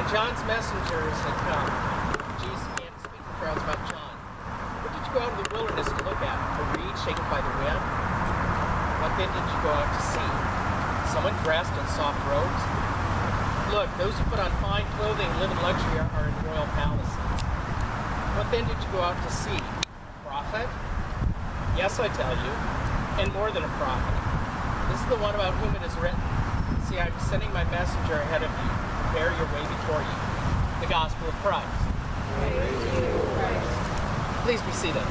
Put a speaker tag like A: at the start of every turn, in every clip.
A: John's messengers had come, Jesus began to speak to the crowds about John. What did you go out in the wilderness to look at? A reed shaken by the wind? What then did you go out to see? Someone dressed in soft robes? Look, those who put on fine clothing and live in luxury are in royal palaces. What then did you go out to see? A prophet? Yes, I tell you, and more than a prophet. This is the one about whom it is written. See, I'm sending my messenger ahead of you. Prepare your way before you. The gospel of Christ.
B: Praise to you, Christ.
A: Please be seated.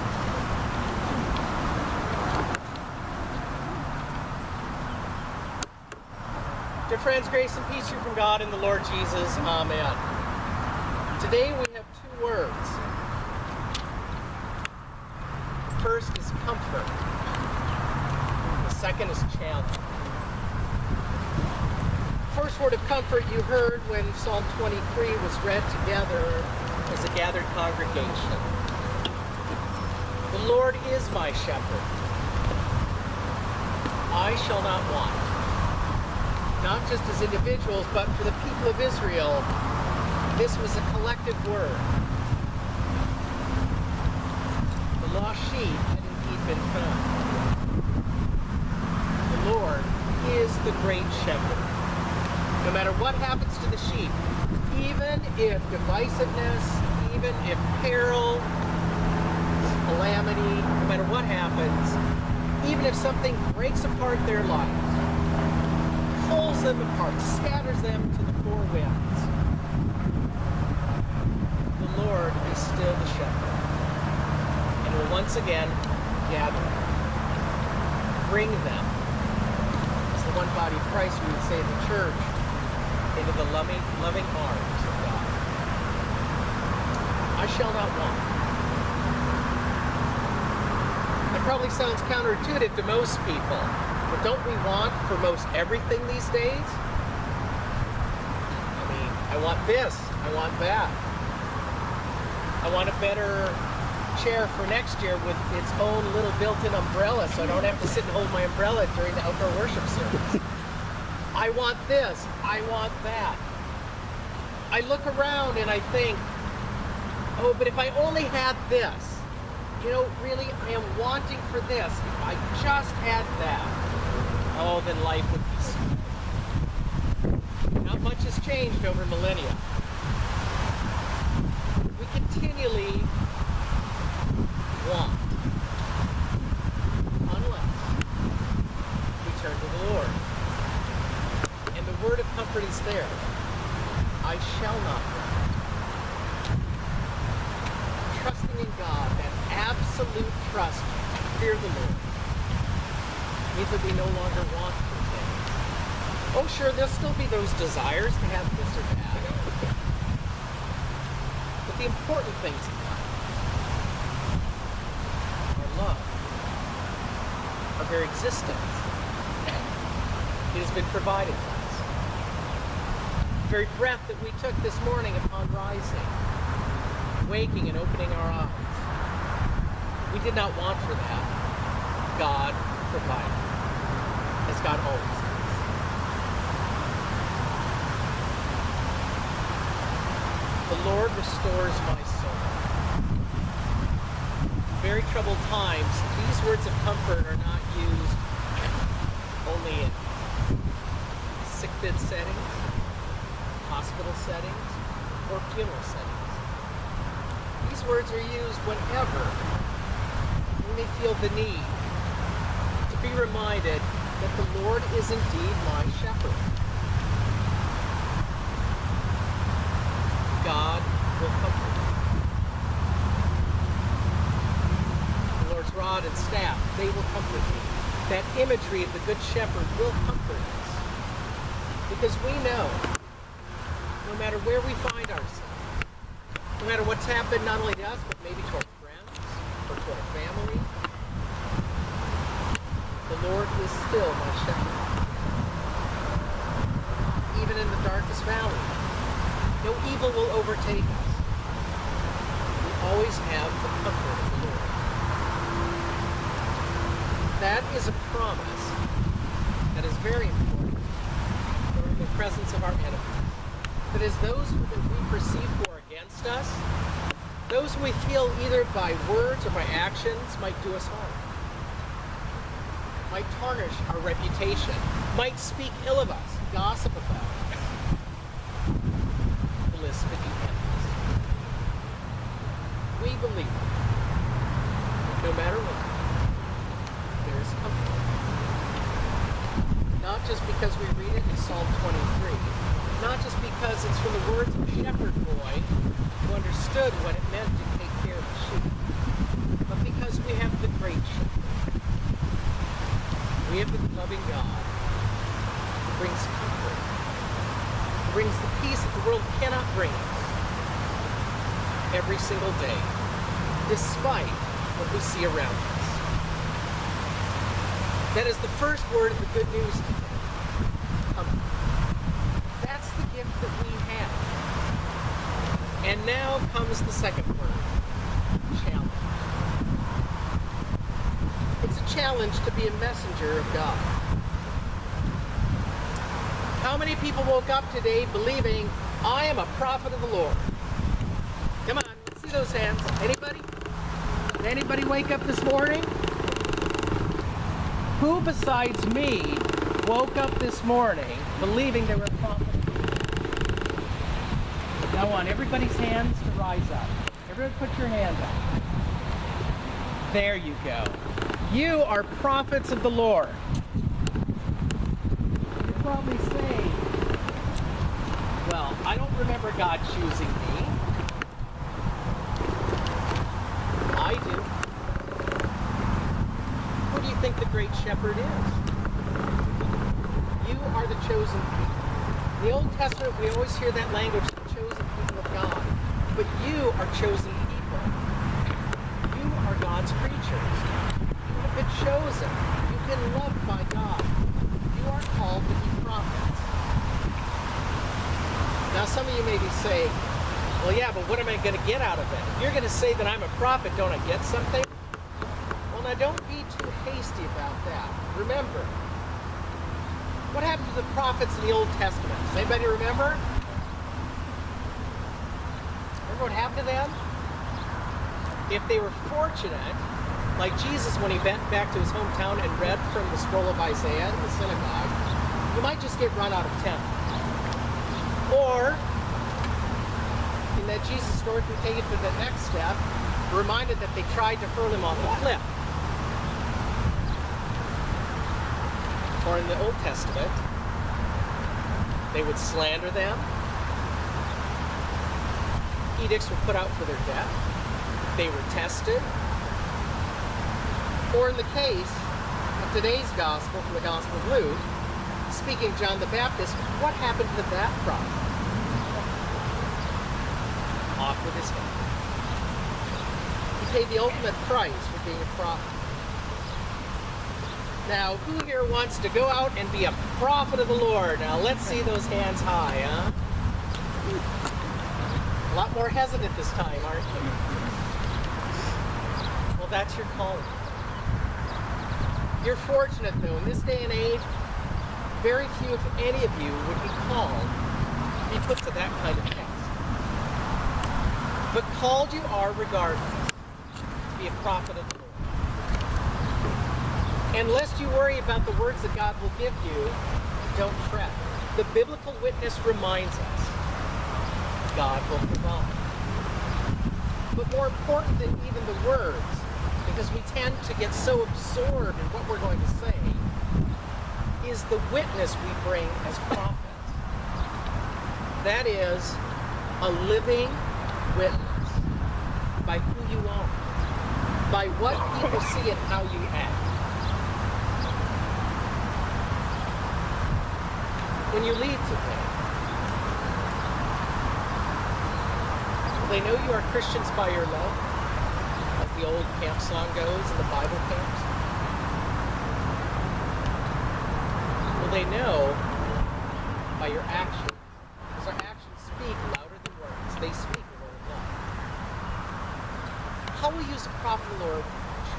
A: Dear friends, grace and peace to you from God and the Lord Jesus. Amen. Today we have two words. The first is comfort. The second is challenge. First word of comfort you heard when Psalm 23 was read together as a gathered congregation. The Lord is my shepherd. I shall not want. Not just as individuals, but for the people of Israel, this was a collective word. The lost sheep had indeed been found. The Lord is the great shepherd. No matter what happens to the sheep, even if divisiveness, even if peril, calamity, no matter what happens, even if something breaks apart their lives, pulls them apart, scatters them to the four winds, the Lord is still the shepherd and will once again gather them, bring them, as the one body of Christ we would say in the church, into the loving arms of God. I shall not want. That probably sounds counterintuitive to most people, but don't we want for most everything these days? I mean, I want this, I want that. I want a better chair for next year with its own little built-in umbrella so I don't have to sit and hold my umbrella during the outdoor worship service. I want this, I want that. I look around and I think, oh, but if I only had this, you know, really, I am wanting for this. If I just had that, oh, then life would be sweet. Not much has changed over millennia. We continually want, unless we turn to the Lord. And the word of comfort is there. I shall not want. Trusting in God, that absolute trust, fear the Lord, means that we no longer want for things. Oh, sure, there'll still be those desires to have this or that. But the important things in life, our love, our very existence, it has been provided to us. The very breath that we took this morning upon rising, waking and opening our eyes, we did not want for that. God provided, as God always does. The Lord restores my soul. In very troubled times, these words of comfort are not used only in sickbed settings, hospital settings, or funeral settings. These words are used whenever we may feel the need to be reminded that the Lord is indeed my shepherd. God will comfort me. The Lord's rod and staff, they will comfort me. That imagery of the Good Shepherd will comfort us. Because we know, no matter where we find ourselves, no matter what's happened not only to us, but maybe to our friends or to our family, the Lord is still my shepherd. Even in the darkest valley, no evil will overtake us. We always have the comfort of the Lord. That is a promise that is very important during the presence of our enemies. But as those that we perceive who are against us, those who we feel either by words or by actions might do us harm, might tarnish our reputation, might speak ill of us, gossip about us. The list could be endless. We believe that no matter what, there is comfort. Not just because we read it in Psalm 23, not just because it's from the words of a shepherd boy who understood what it meant to take care of the sheep, but because we have the great shepherd. We have the loving God who brings comfort, who brings the peace that the world cannot bring us every single day, despite what we see around us. That is the first word of the good news today. Comfort. That's the gift that we have. And now comes the second word, challenge. It's a challenge to be a messenger of God. How many people woke up today believing, I am a prophet of the Lord? Come on, let's see those hands. Anybody? Did anybody wake up this morning? Who besides me woke up this morning believing they were a prophet? Now I want everybody's hands to rise up. Everybody put your hand up. There you go. You are prophets of the Lord. You probably say, well, I don't remember God choosing me. I do. Who do you think the great shepherd is? You are the chosen people. In the Old Testament, we always hear that language, the chosen people of God. But you are chosen people. You are God's creatures. You have been chosen. You've been loved by God. You are called to be prophets. Now, some of you may be saying, well, yeah, but what am I going to get out of it? If you're going to say that I'm a prophet, don't I get something? Well, now, don't be too hasty about that. Remember, what happened to the prophets in the Old Testament? Does anybody remember? Remember what happened to them? If they were fortunate, like Jesus when he went back to his hometown and read from the scroll of Isaiah in the synagogue, you might just get run out of town. Or, in that Jesus story, if we take it to the next step, we're reminded that they tried to hurl him off a cliff. Or in the Old Testament, they would slander them. Edicts were put out for their death. They were tested. Or in the case of today's gospel, from the Gospel of Luke, speaking of John the Baptist, what happened to that prophet? Off with his head. He paid the ultimate price for being a prophet. Now, who here wants to go out and be a prophet of the Lord? Now, let's see those hands high, huh? A lot more hesitant this time, aren't you? Well, that's your calling. You're fortunate, though. In this day and age, very few, if any of you, would be called to be put to that kind of test. But called you are regardless to be a prophet of the Lord. And lest you worry about the words that God will give you, don't fret. The biblical witness reminds us God will provide. But more important than even the words, because we tend to get so absorbed in what we're going to say, is the witness we bring as prophets. That is a living witness by who you are, by what people see and how you act. When you leave today, will they know you are Christians by your love, as the old camp song goes in the Bible camps? Will they know by your actions? Because our actions speak louder than words. They speak the word of love. How will you as a prophet of the Lord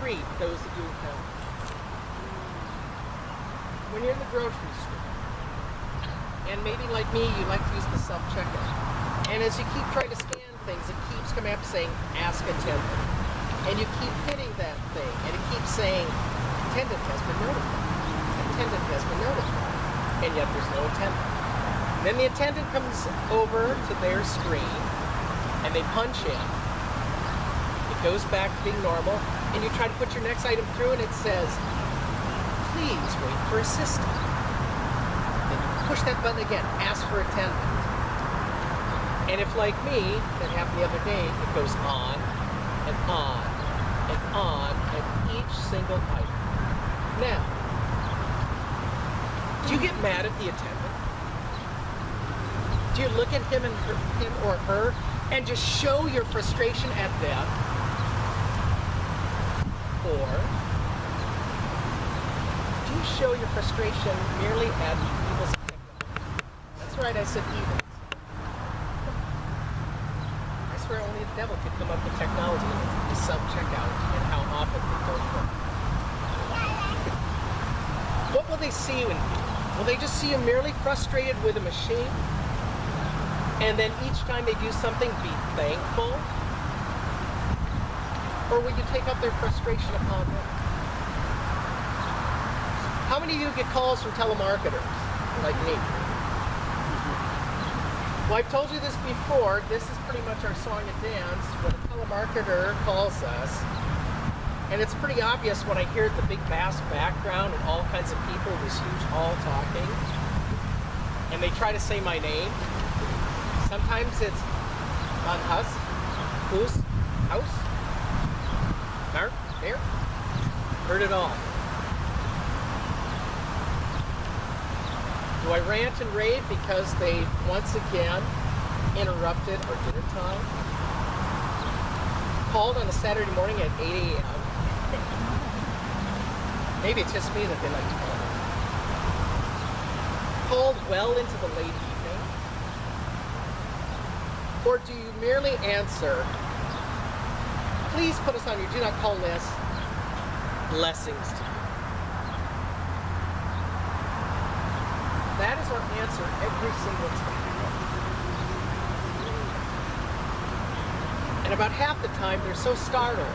A: treat those that you encounter? When you're in the grocery store, And maybe like me, you like to use the self-checkout. And as you keep trying to scan things, it keeps coming up saying, ask attendant. And you keep hitting that thing, and it keeps saying, attendant has been notified. Attendant has been notified. And yet there's no attendant. And then the attendant comes over to their screen, and they punch in. It goes back to being normal, and you try to put your next item through, and it says, please wait for assistant. Then you push that button again, ask for attendant. And if, like me, that happened the other day, it goes on and on and on at each single item. Now, do you get mad at the attendant? Do you look at him or her and just show your frustration at them? Or do you show your frustration merely at evil's technology? That's right, I said evil. I swear only the devil could come up with technology like the self-checkout and how often they don't work. What will they see you in? Will they just see you merely frustrated with a machine? And then each time they do something, be thankful? Or will you take up their frustration upon them? How many of you get calls from telemarketers, like me? Well, I've told you this before. This is pretty much our song and dance when a telemarketer calls us. And it's pretty obvious when I hear the big bass background and all kinds of people, this huge hall talking. And they try to say my name. Sometimes it's on us, whose, house, car, there. Heard it all. Do I rant and rave because they once again interrupted our dinner time? Called on a Saturday morning at 8 a.m. Maybe it's just me that they like to call. Called well into the late evening? Or do you merely answer, please put us on your do not call list, blessings to you? That is our answer every single time. And about half the time, they're so startled.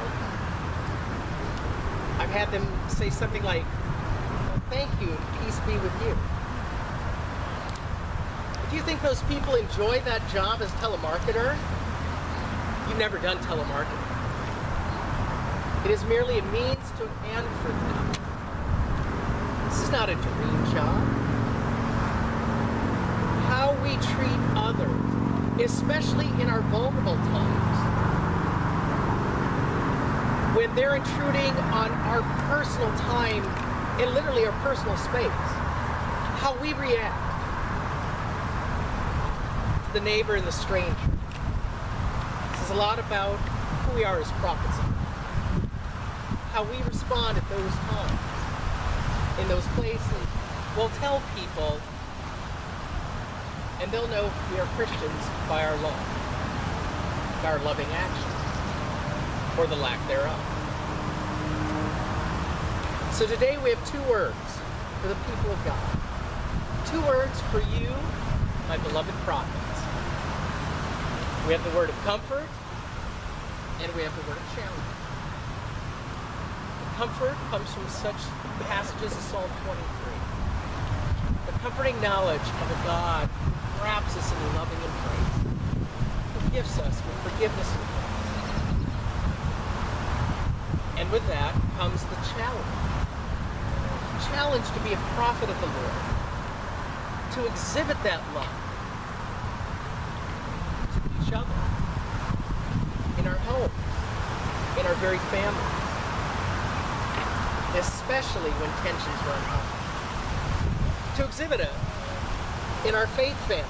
A: I've had them say something like, thank you, peace be with you. If you think those people enjoy that job as telemarketer, you've never done telemarketing. It is merely a means to an end for them. This is not a dream job. How we treat others, especially in our vulnerable times, when they're intruding on our personal time and literally our personal space, how we react to the neighbor and the stranger. This is a lot about who we are as prophets of God. How we respond at those times, in those places. We'll tell people, and they'll know we are Christians by our love, by our loving actions, or the lack thereof. So today we have two words for the people of God. Two words for you, my beloved prophets. We have the word of comfort, and we have the word of challenge. The comfort comes from such passages as Psalm 23. The comforting knowledge of a God who wraps us in loving embrace, who gifts us with forgiveness and grace. And with that comes the challenge. Challenge to be a prophet of the Lord, to exhibit that love to each other, in our home, in our very family, especially when tensions run high. To exhibit it in our faith family,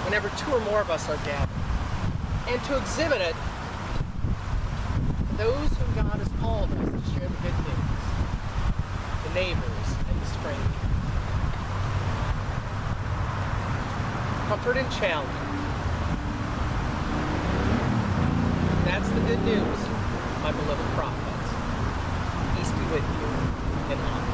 A: whenever two or more of us are gathered, and to exhibit it to those whom God has called us to share the good news, the neighbors and the strangers. Comfort and challenge. That's the good news, my beloved prophets. Peace be with you and on.